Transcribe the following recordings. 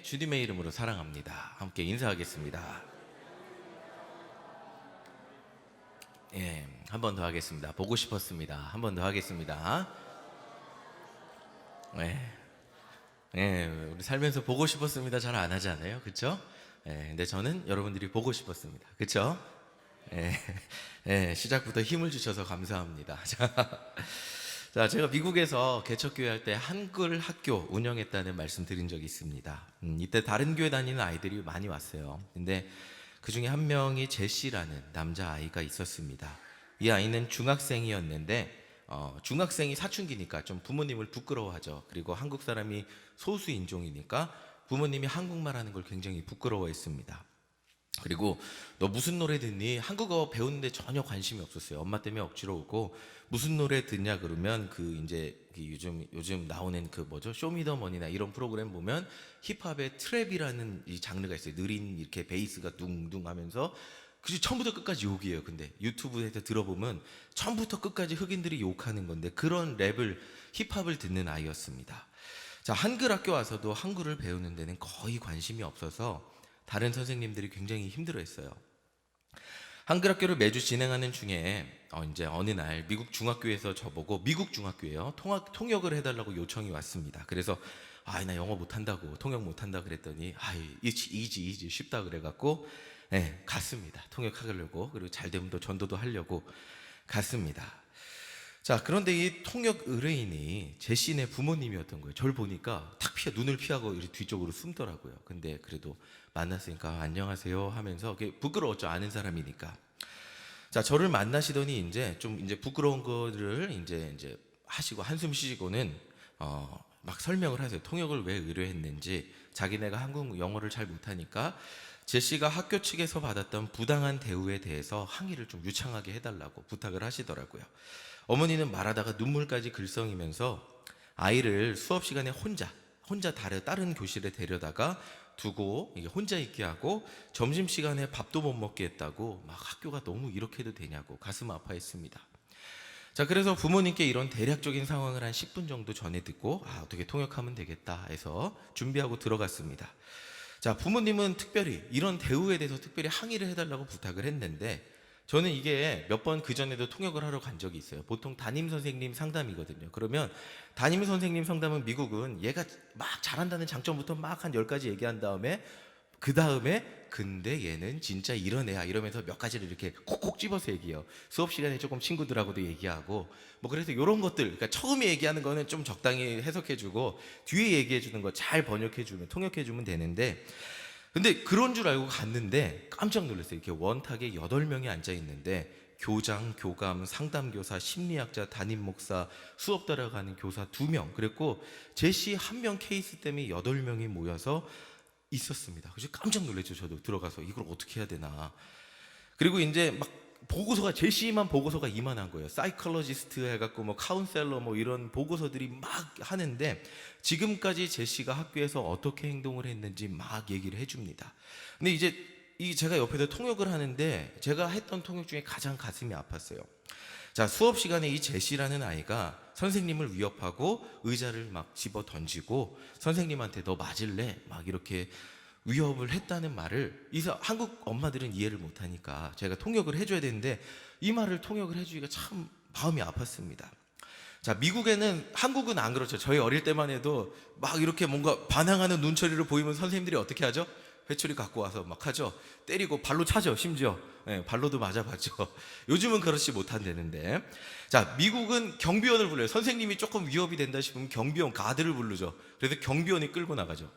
주님의 이름으로 사랑합니다. 함께 인사하겠습니다. 한 번 더 하겠습니다. 보고 싶었습니다. 한 번 더 하겠습니다. 우리 살면서 보고 싶었습니다. 잘 안 하지 않아요? 그렇죠? 근데 저는 여러분들이 보고 싶었습니다. 그렇죠? 시작부터 힘을 주셔서 감사합니다. 자, 제가 미국에서 개척교회 할 때 한글 학교 운영했다는 말씀 드린 적이 있습니다. 이때 다른 교회 다니는 아이들이 많이 왔어요. 근데 그 중에 한 명이 제시라는 남자아이가 있었습니다. 이 아이는 중학생이었는데 중학생이 사춘기니까 좀 부모님을 부끄러워하죠. 그리고 한국 사람이 소수 인종이니까 부모님이 한국말 하는 걸 굉장히 부끄러워했습니다. 그리고 너 무슨 노래 듣니? 한국어 배우는데 전혀 관심이 없었어요. 엄마 때문에 억지로 오고 무슨 노래 듣냐 그러면 요즘 나오는 쇼미더머니나 이런 프로그램 보면 힙합의 트랩이라는 이 장르가 있어요. 느린 이렇게 베이스가 둥둥 하면서 그래서 처음부터 끝까지 욕이에요. 근데 유튜브에서 들어보면 처음부터 끝까지 흑인들이 욕하는 건데 그런 랩을 힙합을 듣는 아이였습니다. 자, 한글 학교 와서도 한글을 배우는 데는 거의 관심이 없어서 다른 선생님들이 굉장히 힘들어했어요. 한글 학교를 매주 진행하는 중에 이제 어느 날 미국 중학교에서 저보고 미국 중학교예요. 통역을 해달라고 요청이 왔습니다. 그래서 나 영어 못한다고 통역 못한다 그랬더니 이지 쉽다 그래갖고 갔습니다. 통역하려고. 그리고 잘 되면 또 전도도 하려고 갔습니다. 자, 그런데 이 통역 의뢰인이 제시네 부모님이었던 거예요. 저를 보니까 눈을 피하고 이렇게 뒤쪽으로 숨더라고요. 근데 그래도 만났으니까 안녕하세요 하면서 부끄러웠죠. 아는 사람이니까. 자, 저를 만나시더니 이제 부끄러운 거를 이제 하시고 한숨 쉬시고는 막 설명을 하세요. 통역을 왜 의뢰했는지. 자기네가 한국 영어를 잘 못하니까 제시가 학교 측에서 받았던 부당한 대우에 대해서 항의를 좀 유창하게 해달라고 부탁을 하시더라고요. 어머니는 말하다가 눈물까지 글썽이면서 아이를 수업 시간에 혼자 다른 교실에 데려다가 두고 혼자 있게 하고 점심시간에 밥도 못 먹게 했다고 막 학교가 너무 이렇게 해도 되냐고 가슴 아파했습니다. 자, 그래서 부모님께 이런 대략적인 상황을 한 10분 정도 전에 듣고 어떻게 통역하면 되겠다 해서 준비하고 들어갔습니다. 자, 부모님은 특별히 이런 대우에 대해서 특별히 항의를 해달라고 부탁을 했는데 저는 이게 몇 번 그전에도 통역을 하러 간 적이 있어요. 보통 담임 선생님 상담이거든요. 그러면 담임 선생님 상담은 미국은 얘가 막 잘한다는 장점부터 막 한 10가지 얘기한 다음에 근데 얘는 진짜 이런 애야 이러면서 몇 가지를 이렇게 콕콕 집어서 얘기해요. 수업 시간에 조금 친구들하고도 얘기하고 그래서 이런 것들, 그러니까 처음에 얘기하는 거는 좀 적당히 해석해주고 뒤에 얘기해주는 거 잘 번역해주면 통역해주면 되는데 근데 그런 줄 알고 갔는데 깜짝 놀랐어요. 이렇게 원탁에 8명이 앉아있는데 교장, 교감, 상담교사, 심리학자, 담임 목사, 수업 따라가는 교사 2명, 그랬고 제시 1명 케이스 때문에 8명이 모여서 있었습니다. 그래서 깜짝 놀랐죠. 저도 들어가서 이걸 어떻게 해야 되나. 그리고 이제 막 보고서가 제시만 보고서가 이만한 거예요. 사이콜로지스트 해갖고 카운셀러 이런 보고서들이 막 하는데 지금까지 제시가 학교에서 어떻게 행동을 했는지 막 얘기를 해줍니다. 근데 이제 제가 옆에서 통역을 하는데 제가 했던 통역 중에 가장 가슴이 아팠어요. 자, 수업 시간에 이 제시라는 아이가 선생님을 위협하고 의자를 막 집어 던지고 선생님한테 너 맞을래? 막 이렇게 위협을 했다는 말을 한국 엄마들은 이해를 못하니까 제가 통역을 해줘야 되는데 이 말을 통역을 해주기가 참 마음이 아팠습니다. 자, 한국은 안 그렇죠. 저희 어릴 때만 해도 막 이렇게 뭔가 반항하는 눈초리를 보이면 선생님들이 어떻게 하죠? 회초리 갖고 와서 막 하죠. 때리고 발로 차죠. 심지어 발로도 맞아봤죠. 요즘은 그렇지 못한다는데, 자, 미국은 경비원을 불러요. 선생님이 조금 위협이 된다 싶으면 경비원 가드를 부르죠. 그래서 경비원이 끌고 나가죠.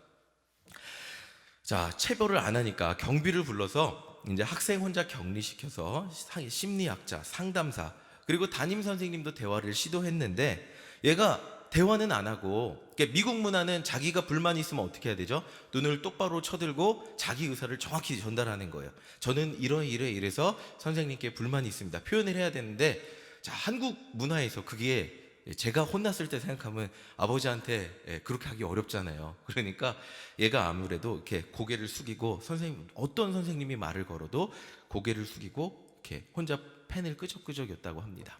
자, 체벌을 안 하니까 경비를 불러서 이제 학생 혼자 격리시켜서 심리학자, 상담사, 그리고 담임 선생님도 대화를 시도했는데 얘가 대화는 안 하고, 미국 문화는 자기가 불만이 있으면 어떻게 해야 되죠? 눈을 똑바로 쳐들고 자기 의사를 정확히 전달하는 거예요. 저는 이래서 선생님께 불만이 있습니다. 표현을 해야 되는데, 자, 한국 문화에서 그게 제가 혼났을 때 생각하면 아버지한테 그렇게 하기 어렵잖아요. 그러니까 얘가 아무래도 이렇게 고개를 숙이고 어떤 선생님이 말을 걸어도 고개를 숙이고 이렇게 혼자 펜을 끄적끄적였다고 합니다.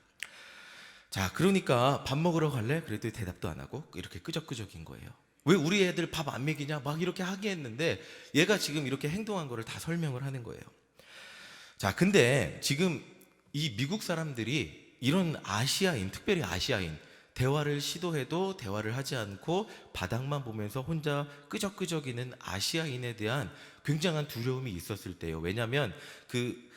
자, 그러니까 밥 먹으러 갈래? 그래도 대답도 안 하고 이렇게 끄적끄적인 거예요. 왜 우리 애들 밥 안 먹이냐 막 이렇게 하게 했는데 얘가 지금 이렇게 행동한 거를 다 설명을 하는 거예요. 자, 근데 지금 이 미국 사람들이 이런 아시아인, 특별히 아시아인, 대화를 시도해도 대화를 하지 않고 바닥만 보면서 혼자 끄적끄적이는 아시아인에 대한 굉장한 두려움이 있었을 때예요. 왜냐하면 그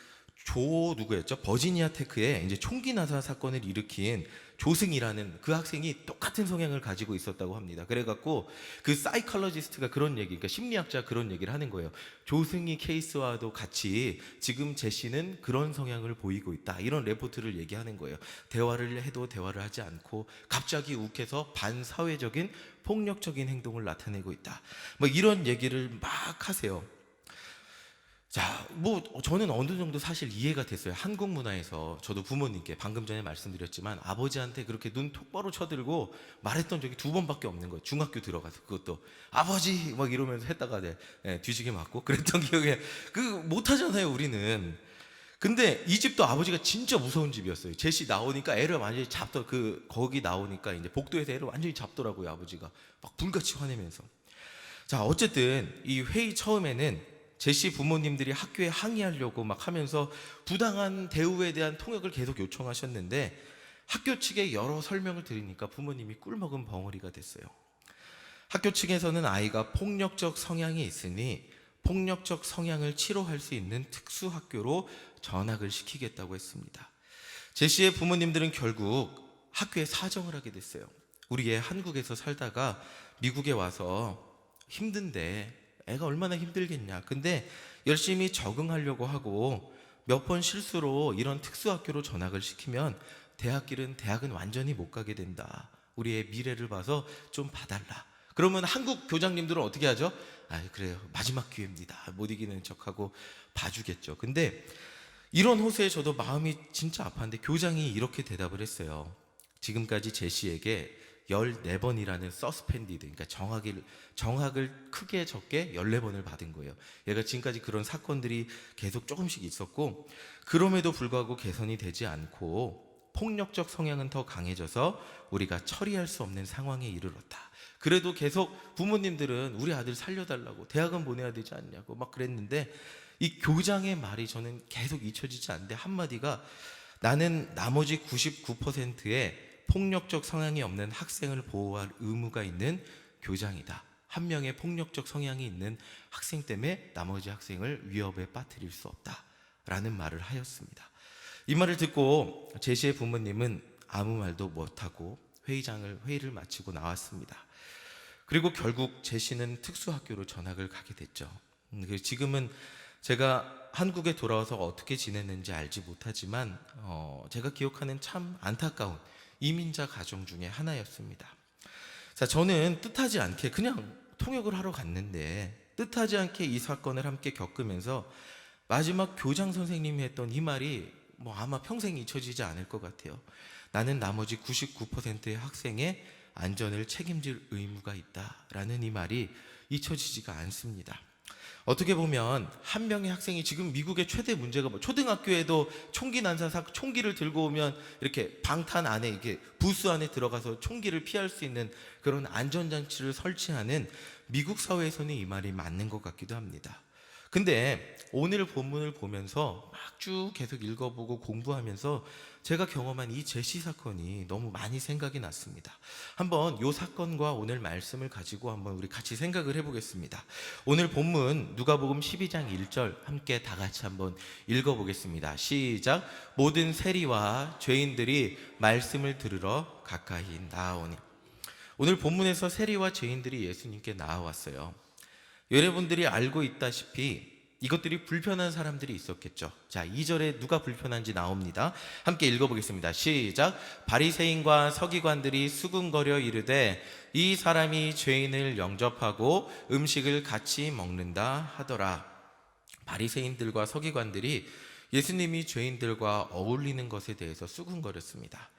누구였죠? 버지니아 테크에 이제 총기 난사 사건을 일으킨 조승이라는 그 학생이 똑같은 성향을 가지고 있었다고 합니다. 그래갖고 그 사이컬러지스트가 그런 얘기, 그러니까 심리학자 그런 얘기를 하는 거예요. 조승이 케이스와도 같이 지금 제시는 그런 성향을 보이고 있다. 이런 레포트를 얘기하는 거예요. 대화를 해도 대화를 하지 않고 갑자기 욱해서 반사회적인 폭력적인 행동을 나타내고 있다. 뭐 이런 얘기를 막 하세요. 자, 뭐 저는 어느 정도 사실 이해가 됐어요. 한국 문화에서 저도 부모님께 방금 전에 말씀드렸지만 아버지한테 그렇게 눈 똑바로 쳐들고 말했던 적이 2번밖에 없는 거예요. 중학교 들어가서 그것도 아버지 막 이러면서 했다가 뒤지게 맞고 그랬던 기억에 그 못하잖아요 우리는. 근데 이 집도 아버지가 진짜 무서운 집이었어요. 제시 나오니까 애를 완전히 거기 나오니까 이제 복도에서 애를 완전히 잡더라고요. 아버지가 막 불같이 화내면서. 자, 어쨌든 이 회의 처음에는 제시 부모님들이 학교에 항의하려고 막 하면서 부당한 대우에 대한 통역을 계속 요청하셨는데 학교 측에 여러 설명을 드리니까 부모님이 꿀먹은 벙어리가 됐어요. 학교 측에서는 아이가 폭력적 성향이 있으니 폭력적 성향을 치료할 수 있는 특수학교로 전학을 시키겠다고 했습니다. 제시의 부모님들은 결국 학교에 사정을 하게 됐어요. 우리 애 한국에서 살다가 미국에 와서 힘든데 애가 얼마나 힘들겠냐. 근데 열심히 적응하려고 하고 몇 번 실수로 이런 특수학교로 전학을 시키면 대학은 완전히 못 가게 된다. 우리의 미래를 봐서 좀 봐달라. 그러면 한국 교장님들은 어떻게 하죠? 아, 그래요. 마지막 기회입니다. 못 이기는 척하고 봐주겠죠. 근데 이런 호소에 저도 마음이 진짜 아팠는데 교장이 이렇게 대답을 했어요. 지금까지 제시에게 14번이라는 서스펜디드, 그러니까 정학을 크게 적게 14번을 받은 거예요. 얘가 지금까지 그런 사건들이 계속 조금씩 있었고 그럼에도 불구하고 개선이 되지 않고 폭력적 성향은 더 강해져서 우리가 처리할 수 없는 상황에 이르렀다. 그래도 계속 부모님들은 우리 아들 살려달라고 대학은 보내야 되지 않냐고 막 그랬는데 이 교장의 말이 저는 계속 잊혀지지 않는데 한마디가 나는 나머지 99%의 폭력적 성향이 없는 학생을 보호할 의무가 있는 교장이다. 한 명의 폭력적 성향이 있는 학생 때문에 나머지 학생을 위협에 빠뜨릴 수 없다. 라는 말을 하였습니다. 이 말을 듣고 제시의 부모님은 아무 말도 못하고 회의를 마치고 나왔습니다. 그리고 결국 제시는 특수학교로 전학을 가게 됐죠. 지금은 제가 한국에 돌아와서 어떻게 지냈는지 알지 못하지만 제가 기억하는 참 안타까운 이민자 가정 중에 하나였습니다. 자, 저는 뜻하지 않게 그냥 통역을 하러 갔는데 뜻하지 않게 이 사건을 함께 겪으면서 마지막 교장 선생님이 했던 이 말이 아마 평생 잊혀지지 않을 것 같아요. 나는 나머지 99%의 학생의 안전을 책임질 의무가 있다라는 이 말이 잊혀지지가 않습니다. 어떻게 보면 한 명의 학생이 지금 미국의 최대 문제가 초등학교에도 총기 난사 총기를 들고 오면 이렇게 방탄 안에 이게 부스 안에 들어가서 총기를 피할 수 있는 그런 안전장치를 설치하는 미국 사회에서는 이 말이 맞는 것 같기도 합니다. 근데 오늘 본문을 보면서 막 쭉 계속 읽어보고 공부하면서 제가 경험한 이 제시 사건이 너무 많이 생각이 났습니다. 한번 이 사건과 오늘 말씀을 가지고 한번 우리 같이 생각을 해보겠습니다. 오늘 본문 누가복음 12장 1절 함께 다 같이 한번 읽어보겠습니다. 시작. 모든 세리와 죄인들이 말씀을 들으러 가까이 나아오니. 오늘 본문에서 세리와 죄인들이 예수님께 나아왔어요. 여러분들이 알고 있다시피 이것들이 불편한 사람들이 있었겠죠. 자, 2절에 누가 불편한지 나옵니다. 함께 읽어보겠습니다. 시작. 바리새인과 서기관들이 수군거려 이르되 이 사람이 죄인을 영접하고 음식을 같이 먹는다 하더라. 바리새인들과 서기관들이 예수님이 죄인들과 어울리는 것에 대해서 수군거렸습니다.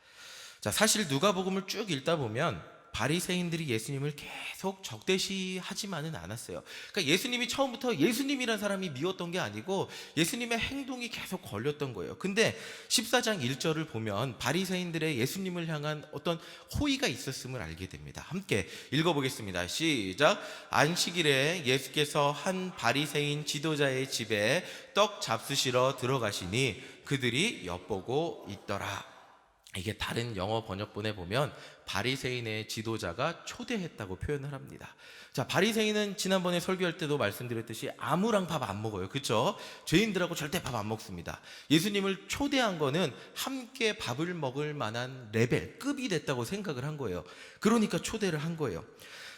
자, 사실 누가복음을 쭉 읽다 보면 바리새인들이 예수님을 계속 적대시하지만은 않았어요. 그러니까 예수님이 처음부터 예수님이란 사람이 미웠던 게 아니고 예수님의 행동이 계속 걸렸던 거예요. 근데 14장 1절을 보면 바리새인들의 예수님을 향한 어떤 호의가 있었음을 알게 됩니다. 함께 읽어보겠습니다. 시작. 안식일에 예수께서 한 바리새인 지도자의 집에 떡 잡수시러 들어가시니 그들이 엿보고 있더라. 이게 다른 영어 번역본에 보면 바리새인의 지도자가 초대했다고 표현을 합니다. 자, 바리새인은 지난번에 설교할 때도 말씀드렸듯이 아무랑 밥 안 먹어요. 그렇죠? 죄인들하고 절대 밥 안 먹습니다. 예수님을 초대한 거는 함께 밥을 먹을 만한 레벨, 급이 됐다고 생각을 한 거예요. 그러니까 초대를 한 거예요.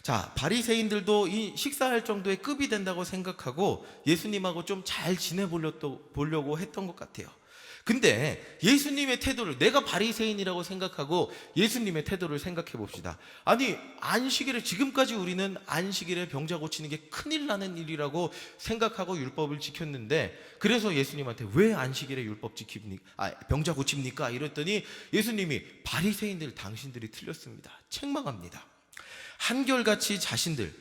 자, 바리새인들도 이 식사할 정도의 급이 된다고 생각하고 예수님하고 좀 잘 지내보려고 했던 것 같아요. 근데 예수님의 태도를, 내가 바리새인이라고 생각하고 예수님의 태도를 생각해 봅시다. 아니, 안식일에, 지금까지 우리는 안식일에 병자 고치는 게 큰일 나는 일이라고 생각하고 율법을 지켰는데, 그래서 예수님한테 왜 안식일에 병자 고칩니까? 이랬더니 예수님이 바리새인들, 당신들이 틀렸습니다. 책망합니다. 한결같이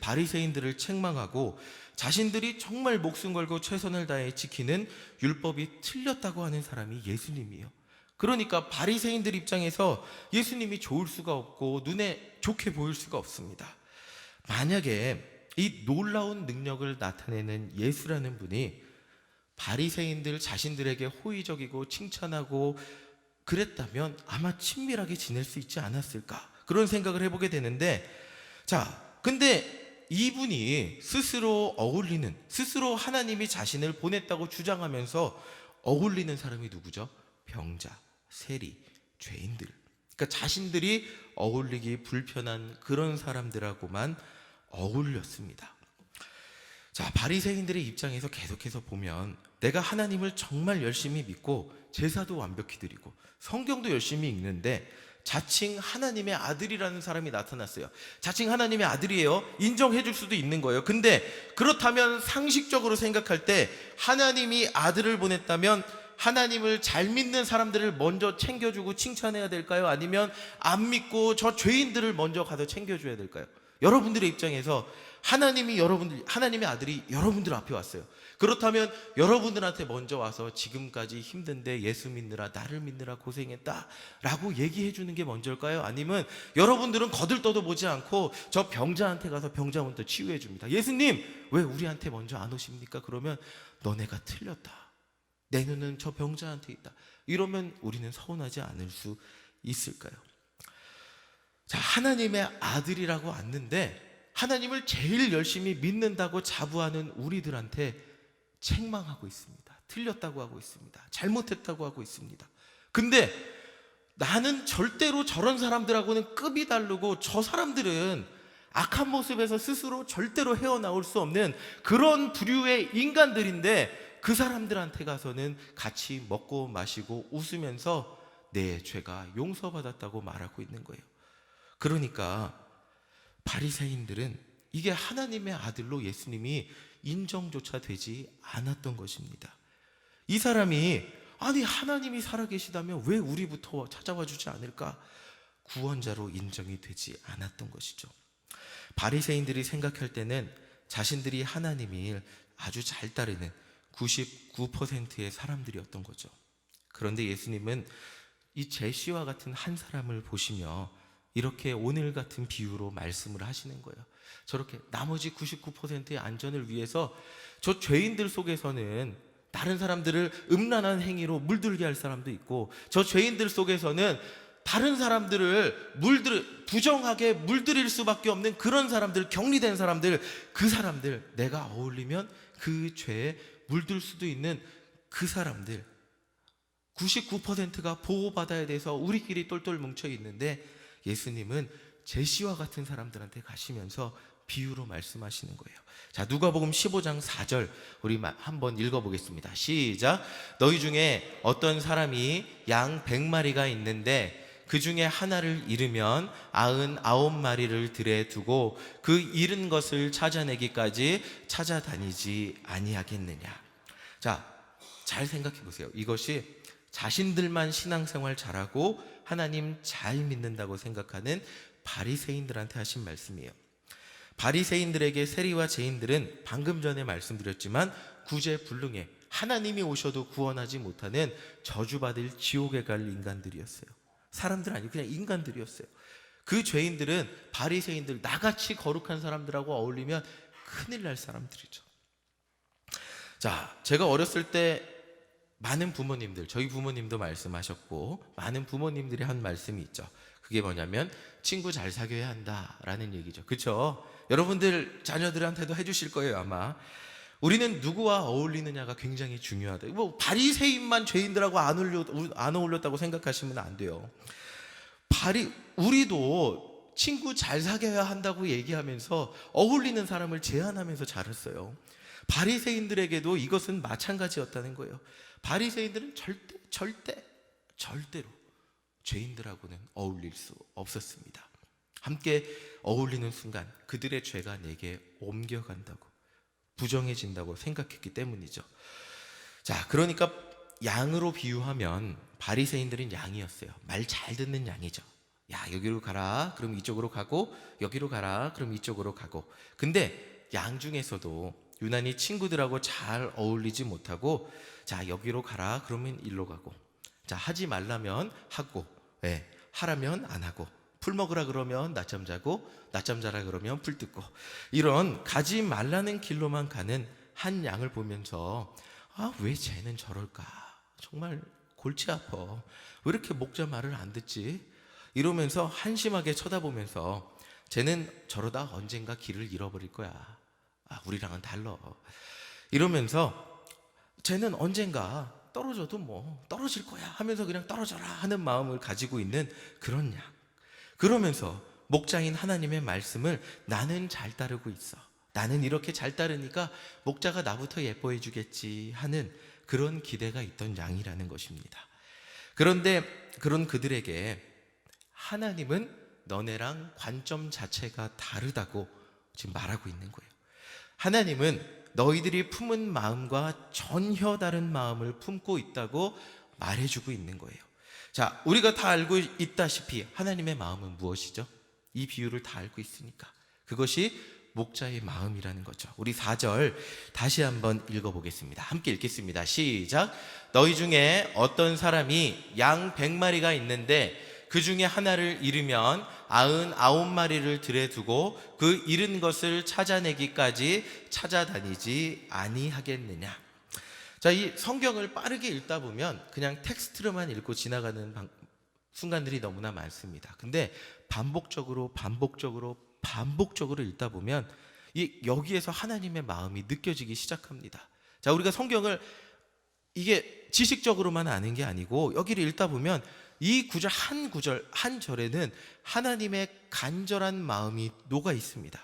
바리새인들을 책망하고 자신들이 정말 목숨 걸고 최선을 다해 지키는 율법이 틀렸다고 하는 사람이 예수님이에요. 그러니까 바리새인들 입장에서 예수님이 좋을 수가 없고 눈에 좋게 보일 수가 없습니다. 만약에 이 놀라운 능력을 나타내는 예수라는 분이 바리새인들 자신들에게 호의적이고 칭찬하고 그랬다면 아마 친밀하게 지낼 수 있지 않았을까, 그런 생각을 해보게 되는데, 자, 근데 이분이 스스로 하나님이 자신을 보냈다고 주장하면서 어울리는 사람이 누구죠? 병자, 세리, 죄인들. 그러니까 자신들이 어울리기 불편한 그런 사람들하고만 어울렸습니다. 자, 바리새인들의 입장에서 계속해서 보면 내가 하나님을 정말 열심히 믿고 제사도 완벽히 드리고 성경도 열심히 읽는데 자칭 하나님의 아들이라는 사람이 나타났어요. 자칭 하나님의 아들이에요. 인정해 줄 수도 있는 거예요. 근데 그렇다면 상식적으로 생각할 때 하나님이 아들을 보냈다면 하나님을 잘 믿는 사람들을 먼저 챙겨주고 칭찬해야 될까요? 아니면 안 믿고 저 죄인들을 먼저 가서 챙겨줘야 될까요? 여러분들의 입장에서 하나님의 아들이 여러분들 앞에 왔어요. 그렇다면 여러분들한테 먼저 와서 지금까지 힘든데 예수 믿느라, 나를 믿느라 고생했다 라고 얘기해 주는 게 먼저일까요? 아니면 여러분들은 거들떠도 보지 않고 저 병자한테 가서 병자 먼저 치유해 줍니다. 예수님, 왜 우리한테 먼저 안 오십니까? 그러면 너네가 틀렸다, 내 눈은 저 병자한테 있다, 이러면 우리는 서운하지 않을 수 있을까요? 자, 하나님의 아들이라고 왔는데 하나님을 제일 열심히 믿는다고 자부하는 우리들한테 책망하고 있습니다. 틀렸다고 하고 있습니다. 잘못했다고 하고 있습니다. 근데 나는 절대로 저런 사람들하고는 급이 다르고 저 사람들은 악한 모습에서 스스로 절대로 헤어나올 수 없는 그런 부류의 인간들인데 그 사람들한테 가서는 같이 먹고 마시고 웃으면서 내 죄가 용서받았다고 말하고 있는 거예요. 그러니까 바리새인들은 이게 하나님의 아들로 예수님이 인정조차 되지 않았던 것입니다. 이 사람이 아니 하나님이 살아계시다면 왜 우리부터 찾아와 주지 않을까? 구원자로 인정이 되지 않았던 것이죠. 바리새인들이 생각할 때는 자신들이 하나님을 아주 잘 따르는 99%의 사람들이었던 거죠. 그런데 예수님은 이 제시와 같은 한 사람을 보시며 이렇게 오늘 같은 비유로 말씀을 하시는 거예요. 저렇게 나머지 99%의 안전을 위해서 저 죄인들 속에서는 다른 사람들을 음란한 행위로 물들게 할 사람도 있고, 저 죄인들 속에서는 다른 사람들을 부정하게 물들일 수밖에 없는 그런 사람들, 격리된 사람들, 그 사람들, 내가 어울리면 그 죄에 물들 수도 있는 그 사람들 99%가 보호받아야 돼서 우리끼리 똘똘 뭉쳐 있는데, 예수님은 제시와 같은 사람들한테 가시면서 비유로 말씀하시는 거예요. 자, 누가복음 15장 4절 우리 한번 읽어보겠습니다. 시작. 너희 중에 어떤 사람이 양 100마리가 있는데 그 중에 하나를 잃으면 99마리를 들에 두고 그 잃은 것을 찾아내기까지 찾아다니지 아니하겠느냐. 자, 잘 생각해 보세요. 이것이 자신들만 신앙생활 잘하고 하나님 잘 믿는다고 생각하는 바리새인들한테 하신 말씀이에요. 바리새인들에게 세리와 죄인들은 방금 전에 말씀드렸지만 구제불능해 하나님이 오셔도 구원하지 못하는 저주받을 지옥에 갈 인간들이었어요. 사람들 아니고 그냥 인간들이었어요. 그 죄인들은 바리새인들, 나같이 거룩한 사람들하고 어울리면 큰일 날 사람들이죠. 자, 제가 어렸을 때 많은 부모님들, 저희 부모님도 말씀하셨고 많은 부모님들이 한 말씀이 있죠. 그게 뭐냐면 친구 잘 사귀어야 한다라는 얘기죠. 그렇죠? 여러분들 자녀들한테도 해주실 거예요 아마. 우리는 누구와 어울리느냐가 굉장히 중요하다. 뭐 바리새인만 죄인들하고 안 어울렸다고 생각하시면 안 돼요. 우리도 친구 잘 사귀어야 한다고 얘기하면서 어울리는 사람을 제한하면서 자랐어요. 바리새인들에게도 이것은 마찬가지였다는 거예요. 바리새인들은 절대로 죄인들하고는 어울릴 수 없었습니다. 함께 어울리는 순간 그들의 죄가 내게 옮겨간다고, 부정해진다고 생각했기 때문이죠. 자, 그러니까 양으로 비유하면 바리새인들은 양이었어요. 말 잘 듣는 양이죠. 야, 여기로 가라, 그럼 이쪽으로 가고, 여기로 가라, 그럼 이쪽으로 가고. 근데 양 중에서도 유난히 친구들하고 잘 어울리지 못하고, 자, 여기로 가라, 그러면 일로 가고, 자, 하지 말라면 하고, 하라면 안 하고, 풀 먹으라 그러면 낮잠 자고, 낮잠 자라 그러면 풀 뜯고, 이런 가지 말라는 길로만 가는 한 양을 보면서 왜 쟤는 저럴까, 정말 골치 아파, 왜 이렇게 목자 말을 안 듣지, 이러면서 한심하게 쳐다보면서 쟤는 저러다 언젠가 길을 잃어버릴 거야, 우리랑은 달라, 이러면서 쟤는 언젠가 떨어져도 뭐 떨어질 거야 하면서 그냥 떨어져라 하는 마음을 가지고 있는 그런 양. 그러면서 목자인 하나님의 말씀을 나는 잘 따르고 있어, 나는 이렇게 잘 따르니까 목자가 나부터 예뻐해 주겠지 하는 그런 기대가 있던 양이라는 것입니다. 그런데 그런 그들에게 하나님은 너네랑 관점 자체가 다르다고 지금 말하고 있는 거예요. 하나님은 너희들이 품은 마음과 전혀 다른 마음을 품고 있다고 말해주고 있는 거예요. 자, 우리가 다 알고 있다시피 하나님의 마음은 무엇이죠? 이 비유를 다 알고 있으니까 그것이 목자의 마음이라는 거죠. 우리 4절 다시 한번 읽어보겠습니다. 함께 읽겠습니다. 시작. 너희 중에 어떤 사람이 양 100마리가 있는데 그 중에 하나를 잃으면 99마리를 들에 두고 그 잃은 것을 찾아내기까지 찾아다니지 아니하겠느냐. 자, 이 성경을 빠르게 읽다 보면 그냥 텍스트로만 읽고 지나가는 순간들이 너무나 많습니다. 근데 반복적으로 읽다 보면 여기에서 하나님의 마음이 느껴지기 시작합니다. 자, 우리가 성경을 이게 지식적으로만 아는 게 아니고 여기를 읽다 보면 이 구절 한 절에는 하나님의 간절한 마음이 녹아 있습니다.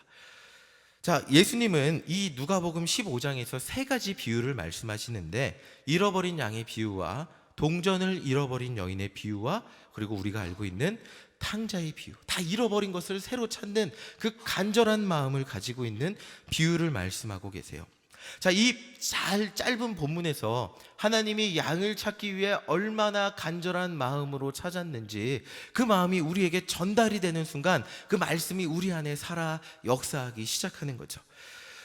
자, 예수님은 이 누가복음 15장에서 3가지 비유를 말씀하시는데 잃어버린 양의 비유와 동전을 잃어버린 여인의 비유와 그리고 우리가 알고 있는 탕자의 비유, 다 잃어버린 것을 새로 찾는 그 간절한 마음을 가지고 있는 비유를 말씀하고 계세요. 자, 이 짧은 본문에서 하나님이 양을 찾기 위해 얼마나 간절한 마음으로 찾았는지 그 마음이 우리에게 전달이 되는 순간 그 말씀이 우리 안에 살아 역사하기 시작하는 거죠.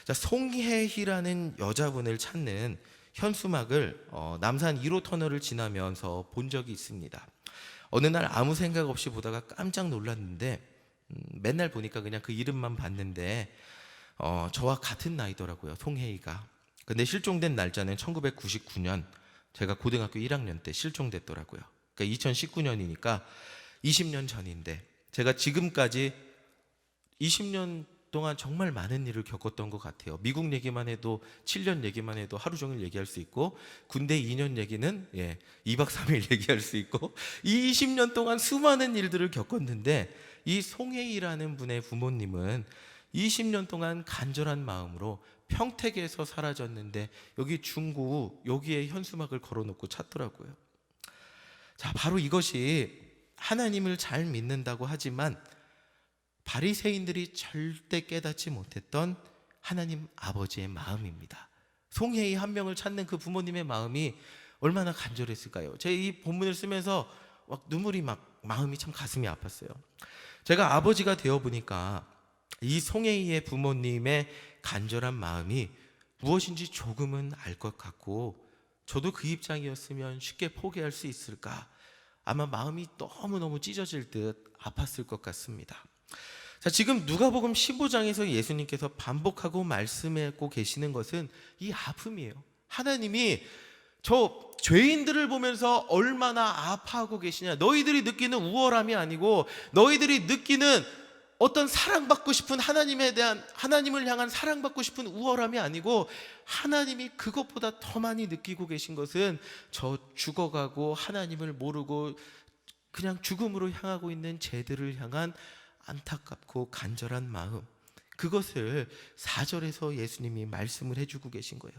자, 송혜희라는 여자분을 찾는 현수막을 남산 1호 터널을 지나면서 본 적이 있습니다. 어느 날 아무 생각 없이 보다가 깜짝 놀랐는데 맨날 보니까 그냥 그 이름만 봤는데 저와 같은 나이더라고요, 송혜이가. 근데 실종된 날짜는 1999년, 제가 고등학교 1학년 때 실종됐더라고요. 그러니까 2019년이니까 20년 전인데 제가 지금까지 20년 동안 정말 많은 일을 겪었던 것 같아요. 미국 얘기만 해도 7년 얘기만 해도 하루 종일 얘기할 수 있고, 군대 2년 얘기는 2박 3일 얘기할 수 있고, 이 20년 동안 수많은 일들을 겪었는데 이 송혜이라는 분의 부모님은 20년 동안 간절한 마음으로 평택에서 사라졌는데 여기 중구 여기에 현수막을 걸어놓고 찾더라고요. 자, 바로 이것이 하나님을 잘 믿는다고 하지만 바리새인들이 절대 깨닫지 못했던 하나님 아버지의 마음입니다. 송혜이 한 명을 찾는 그 부모님의 마음이 얼마나 간절했을까요? 제가 이 본문을 쓰면서 눈물이 마음이 참 가슴이 아팠어요. 제가 아버지가 되어 보니까 이 송혜이의 부모님의 간절한 마음이 무엇인지 조금은 알 것 같고, 저도 그 입장이었으면 쉽게 포기할 수 있을까, 아마 마음이 너무너무 찢어질 듯 아팠을 것 같습니다. 자, 지금 누가복음 15장에서 예수님께서 반복하고 말씀하고 계시는 것은 이 아픔이에요. 하나님이 저 죄인들을 보면서 얼마나 아파하고 계시냐. 너희들이 느끼는 우월함이 아니고, 너희들이 느끼는 어떤 사랑받고 싶은 하나님을 향한 사랑받고 싶은 우월함이 아니고, 하나님이 그것보다 더 많이 느끼고 계신 것은 저 죽어가고 하나님을 모르고 그냥 죽음으로 향하고 있는 쟤들을 향한 안타깝고 간절한 마음, 그것을 4절에서 예수님이 말씀을 해주고 계신 거예요.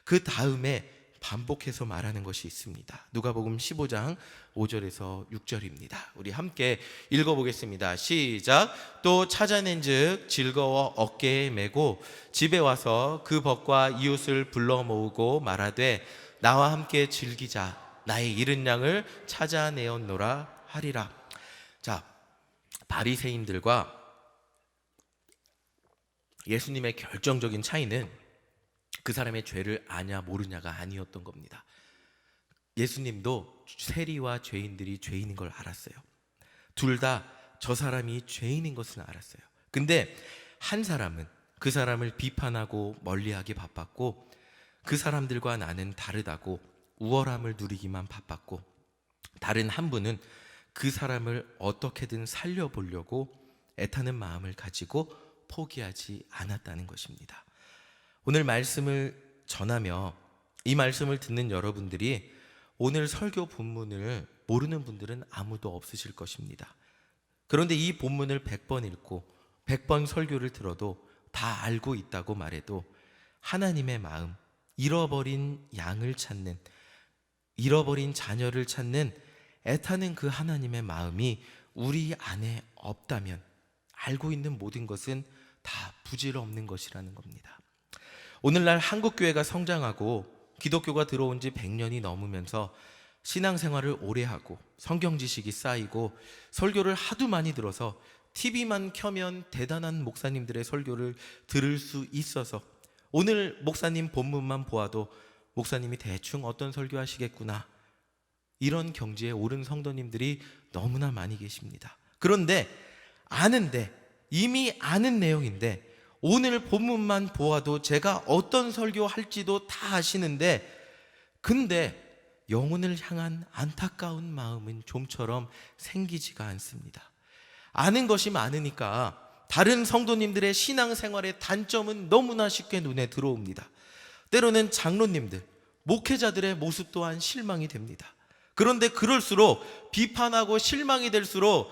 그 다음에 반복해서 말하는 것이 있습니다. 누가복음 15장 5절에서 6절입니다. 우리 함께 읽어보겠습니다. 시작. 또 찾아낸즉 즐거워 어깨에 메고 집에 와서 그 벗과 이웃을 불러 모으고 말하되 나와 함께 즐기자. 나의 잃은 양을 찾아내었노라 하리라. 자, 바리새인들과 예수님의 결정적인 차이는 그 사람의 죄를 아냐 모르냐가 아니었던 겁니다. 예수님도 세리와 죄인들이 죄인인 걸 알았어요. 둘 다 저 사람이 죄인인 것을 알았어요. 근데 한 사람은 그 사람을 비판하고 멀리하기 바빴고, 그 사람들과 나는 다르다고 우월함을 누리기만 바빴고, 다른 한 분은 그 사람을 어떻게든 살려보려고 애타는 마음을 가지고 포기하지 않았다는 것입니다. 오늘 말씀을 전하며 이 말씀을 듣는 여러분들이 오늘 설교 본문을 모르는 분들은 아무도 없으실 것입니다. 그런데 이 본문을 100번 읽고 100번 설교를 들어도 다 알고 있다고 말해도 하나님의 마음, 잃어버린 양을 찾는, 잃어버린 자녀를 찾는 애타는 그 하나님의 마음이 우리 안에 없다면 알고 있는 모든 것은 다 부질없는 것이라는 겁니다. 오늘날 한국교회가 성장하고 기독교가 들어온 지 100년이 넘으면서 신앙생활을 오래 하고 성경 지식이 쌓이고 설교를 하도 많이 들어서 TV만 켜면 대단한 목사님들의 설교를 들을 수 있어서 오늘 목사님 본문만 보아도 목사님이 대충 어떤 설교 하시겠구나, 이런 경지에 오른 성도님들이 너무나 많이 계십니다. 그런데 이미 아는 내용인데 오늘 본문만 보아도 제가 어떤 설교할지도 다 아시는데, 근데 영혼을 향한 안타까운 마음은 좀처럼 생기지가 않습니다. 아는 것이 많으니까 다른 성도님들의 신앙생활의 단점은 너무나 쉽게 눈에 들어옵니다. 때로는 장로님들, 목회자들의 모습 또한 실망이 됩니다. 그런데 그럴수록, 비판하고 실망이 될수록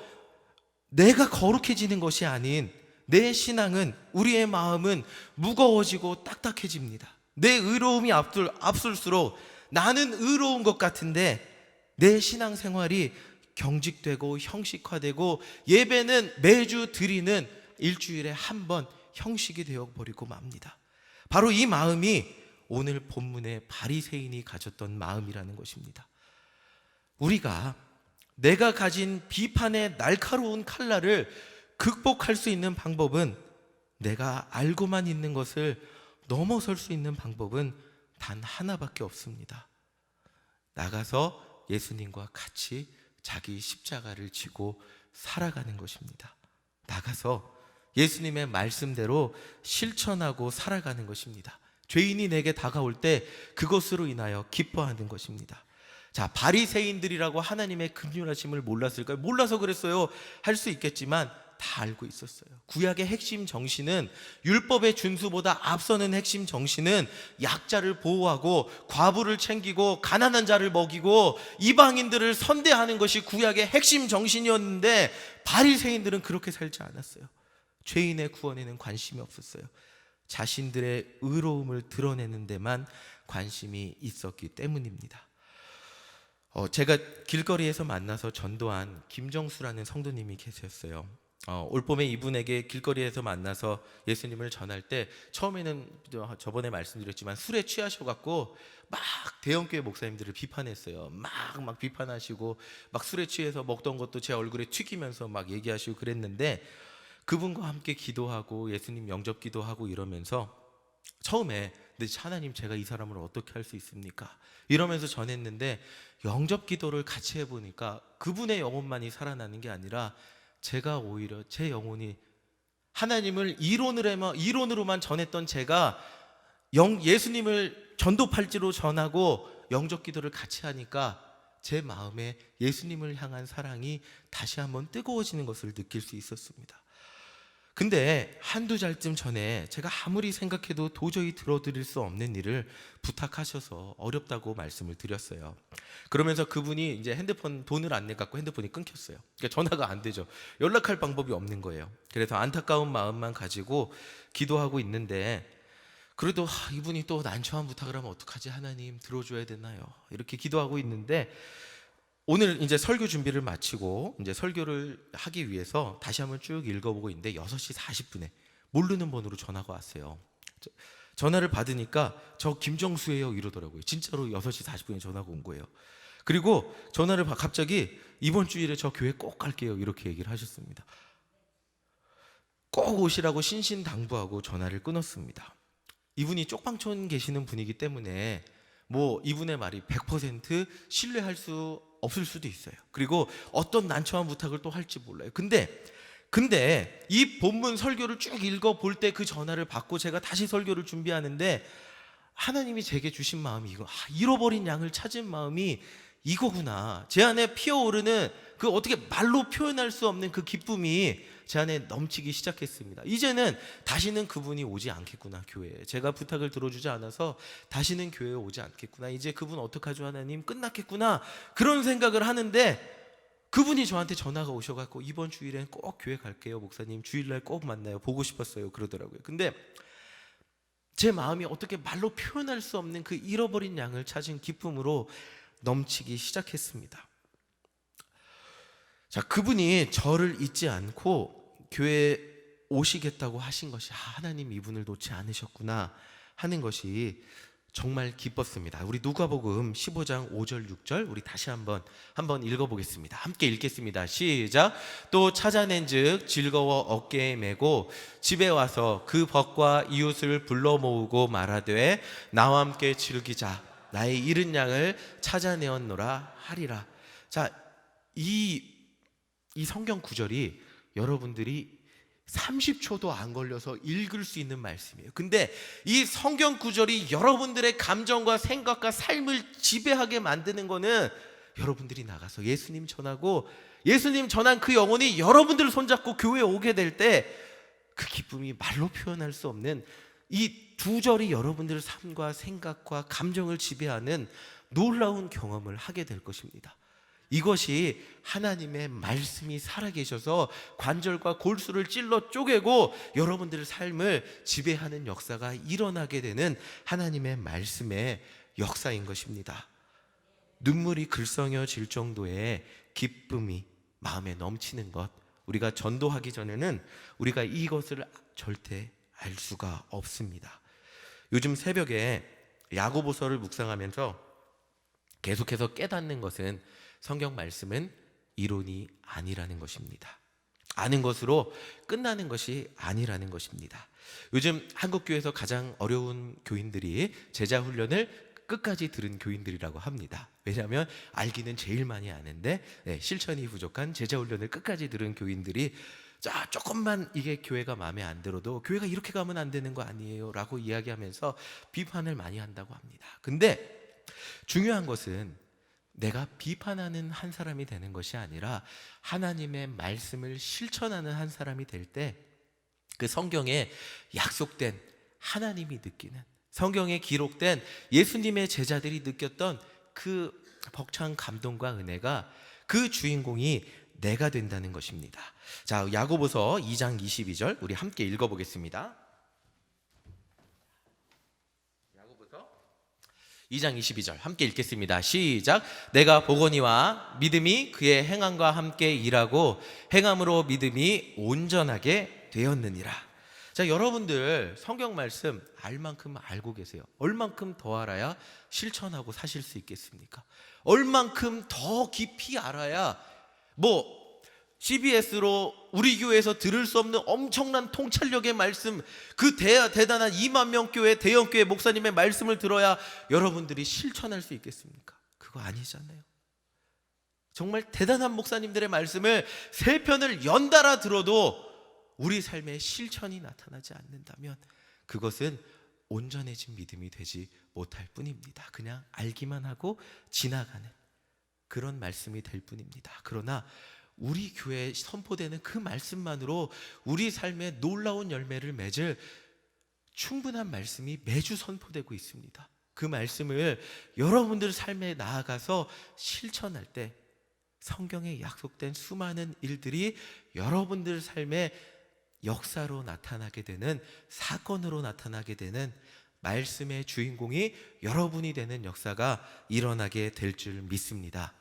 내가 거룩해지는 것이 아닌 내 신앙은, 우리의 마음은 무거워지고 딱딱해집니다. 내 의로움이 앞설수록 나는 의로운 것 같은데 내 신앙생활이 경직되고 형식화되고 예배는 매주 드리는 일주일에 한 번 형식이 되어버리고 맙니다. 바로 이 마음이 오늘 본문의 바리새인이 가졌던 마음이라는 것입니다. 우리가 내가 가진 비판의 날카로운 칼날을 극복할 수 있는 방법은, 내가 알고만 있는 것을 넘어설 수 있는 방법은 단 하나밖에 없습니다. 나가서 예수님과 같이 자기 십자가를 지고 살아가는 것입니다. 나가서 예수님의 말씀대로 실천하고 살아가는 것입니다. 죄인이 내게 다가올 때 그것으로 인하여 기뻐하는 것입니다. 자, 바리새인들이라고 하나님의 긍휼하심을 몰랐을까요? 몰라서 그랬어요. 할 수 있겠지만 다 알고 있었어요. 구약의 핵심 정신은, 율법의 준수보다 앞서는 핵심 정신은 약자를 보호하고 과부를 챙기고 가난한 자를 먹이고 이방인들을 선대하는 것이 구약의 핵심 정신이었는데, 바리새인들은 그렇게 살지 않았어요. 죄인의 구원에는 관심이 없었어요. 자신들의 의로움을 드러내는 데만 관심이 있었기 때문입니다. 제가 길거리에서 만나서 전도한 김정수라는 성도님이 계셨어요. 올봄에 이분에게 길거리에서 만나서 예수님을 전할 때 처음에는 저번에 말씀드렸지만 술에 취하셔갖고 막 대형교회 목사님들을 비판했어요. 막 비판하시고 막 술에 취해서 먹던 것도 제 얼굴에 튀기면서 막 얘기하시고 그랬는데, 그분과 함께 기도하고 예수님 영접 기도하고 이러면서 처음에 근데 하나님, 제가 이 사람을 어떻게 할 수 있습니까? 이러면서 전했는데, 영접 기도를 같이 해보니까 그분의 영혼만이 살아나는 게 아니라 제가 오히려 제 영혼이, 하나님을 이론으로만 전했던 제가 예수님을 전도팔찌로 전하고 영접 기도를 같이 하니까 제 마음에 예수님을 향한 사랑이 다시 한번 뜨거워지는 것을 느낄 수 있었습니다. 근데 한두 달쯤 전에 제가 아무리 생각해도 도저히 들어드릴 수 없는 일을 부탁하셔서 어렵다고 말씀을 드렸어요. 그러면서 그분이 이제 핸드폰 돈을 안 내갖고 핸드폰이 끊겼어요. 그러니까 전화가 안 되죠. 연락할 방법이 없는 거예요. 그래서 안타까운 마음만 가지고 기도하고 있는데, 그래도 이분이 또 난처한 부탁을 하면 어떡하지? 하나님 들어줘야 되나요? 이렇게 기도하고 있는데, 오늘 이제 설교 준비를 마치고 이제 설교를 하기 위해서 다시 한번 쭉 읽어보고 있는데 6시 40분에 모르는 번호로 전화가 왔어요. 전화를 받으니까 저 김정수예요 이러더라고요. 진짜로 6시 40분에 전화가 온 거예요. 그리고 전화를 갑자기 이번 주일에 저 교회 꼭 갈게요 이렇게 얘기를 하셨습니다. 꼭 오시라고 신신당부하고 전화를 끊었습니다. 이분이 쪽방촌 계시는 분이기 때문에 뭐 이분의 말이 100% 신뢰할 수 없을 수도 있어요. 그리고 어떤 난처한 부탁을 또 할지 몰라요. 근데 이 본문 설교를 쭉 읽어볼 때 그 전화를 받고 제가 다시 설교를 준비하는데, 하나님이 제게 주신 마음이 이거, 잃어버린 양을 찾은 마음이 이거구나. 제 안에 피어오르는 그 어떻게 말로 표현할 수 없는 그 기쁨이 제 안에 넘치기 시작했습니다. 이제는 다시는 그분이 오지 않겠구나, 교회에. 제가 부탁을 들어주지 않아서 다시는 교회에 오지 않겠구나. 이제 그분 어떡하죠, 하나님? 끝났겠구나. 그런 생각을 하는데, 그분이 저한테 전화가 오셔갖고 이번 주일엔 꼭 교회 갈게요, 목사님. 주일날 꼭 만나요. 보고 싶었어요. 그러더라고요. 근데 제 마음이 어떻게 말로 표현할 수 없는 그 잃어버린 양을 찾은 기쁨으로 넘치기 시작했습니다. 자, 그분이 저를 잊지 않고 교회에 오시겠다고 하신 것이, 하나님 이분을 놓지 않으셨구나 하는 것이 정말 기뻤습니다. 우리 누가복음 15장 5절 6절 우리 다시 한번 읽어보겠습니다. 함께 읽겠습니다. 시작. 또 찾아낸즉 즐거워 어깨에 메고 집에 와서 그 벗과 이웃을 불러 모으고 말하되 나와 함께 즐기자. 나의 잃은 양을 찾아내었노라 하리라. 자, 이 성경 구절이 여러분들이 30초도 안 걸려서 읽을 수 있는 말씀이에요. 근데 이 성경 구절이 여러분들의 감정과 생각과 삶을 지배하게 만드는 거는 여러분들이 나가서 예수님 전하고 예수님 전한 그 영혼이 여러분들을 손잡고 교회에 오게 될 때 그 기쁨이 말로 표현할 수 없는 이 두 절이 여러분들의 삶과 생각과 감정을 지배하는 놀라운 경험을 하게 될 것입니다. 이것이 하나님의 말씀이 살아계셔서 관절과 골수를 찔러 쪼개고 여러분들의 삶을 지배하는 역사가 일어나게 되는 하나님의 말씀의 역사인 것입니다. 눈물이 글썽여질 정도의 기쁨이 마음에 넘치는 것, 우리가 전도하기 전에는 우리가 이것을 절대 알 수가 없습니다. 요즘 새벽에 야고보서를 묵상하면서 계속해서 깨닫는 것은, 성경 말씀은 이론이 아니라는 것입니다. 아는 것으로 끝나는 것이 아니라는 것입니다. 요즘 한국교회에서 가장 어려운 교인들이 제자 훈련을 끝까지 들은 교인들이라고 합니다. 왜냐하면 알기는 제일 많이 아는데 실천이 부족한 제자 훈련을 끝까지 들은 교인들이, 자, 조금만 이게 교회가 마음에 안 들어도 교회가 이렇게 가면 안 되는 거 아니에요? 라고 이야기하면서 비판을 많이 한다고 합니다. 근데 중요한 것은 내가 비판하는 한 사람이 되는 것이 아니라 하나님의 말씀을 실천하는 한 사람이 될 때 그 성경에 약속된 하나님이 느끼는, 성경에 기록된 예수님의 제자들이 느꼈던 그 벅찬 감동과 은혜가 그 주인공이 내가 된다는 것입니다. 자, 야고보서 2장 22절 우리 함께 읽어보겠습니다. 야고보서 2장 22절 함께 읽겠습니다. 시작. 내가 보거니와 믿음이 그의 행함과 함께 일하고 행함으로 믿음이 온전하게 되었느니라. 자, 여러분들 성경 말씀 알 만큼 알고 계세요. 얼만큼 더 알아야 실천하고 사실 수 있겠습니까? 얼만큼 더 깊이 알아야 CBS로 우리 교회에서 들을 수 없는 엄청난 통찰력의 말씀, 그 대단한 2만 명 교회, 대형 교회 목사님의 말씀을 들어야 여러분들이 실천할 수 있겠습니까? 그거 아니잖아요. 정말 대단한 목사님들의 말씀을 3편을 연달아 들어도 우리 삶에 실천이 나타나지 않는다면 그것은 온전해진 믿음이 되지 못할 뿐입니다. 그냥 알기만 하고 지나가는 그런 말씀이 될 뿐입니다. 그러나 우리 교회에 선포되는 그 말씀만으로 우리 삶에 놀라운 열매를 맺을 충분한 말씀이 매주 선포되고 있습니다. 그 말씀을 여러분들 삶에 나아가서 실천할 때 성경에 약속된 수많은 일들이 여러분들 삶의 역사로 나타나게 되는, 사건으로 나타나게 되는, 말씀의 주인공이 여러분이 되는 역사가 일어나게 될 줄 믿습니다.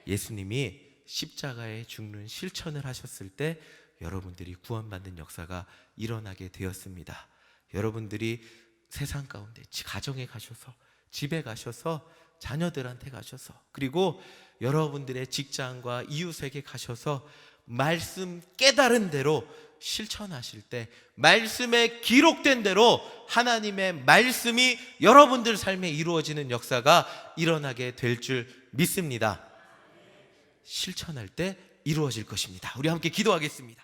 예수님이 십자가에 죽는 실천을 하셨을 때 여러분들이 구원받는 역사가 일어나게 되었습니다. 여러분들이 세상 가운데 가정에 가셔서, 집에 가셔서, 자녀들한테 가셔서, 그리고 여러분들의 직장과 이웃에게 가셔서 말씀 깨달은 대로 실천하실 때, 말씀에 기록된 대로 하나님의 말씀이 여러분들 삶에 이루어지는 역사가 일어나게 될 줄 믿습니다. 실천할 때 이루어질 것입니다. 우리 함께 기도하겠습니다.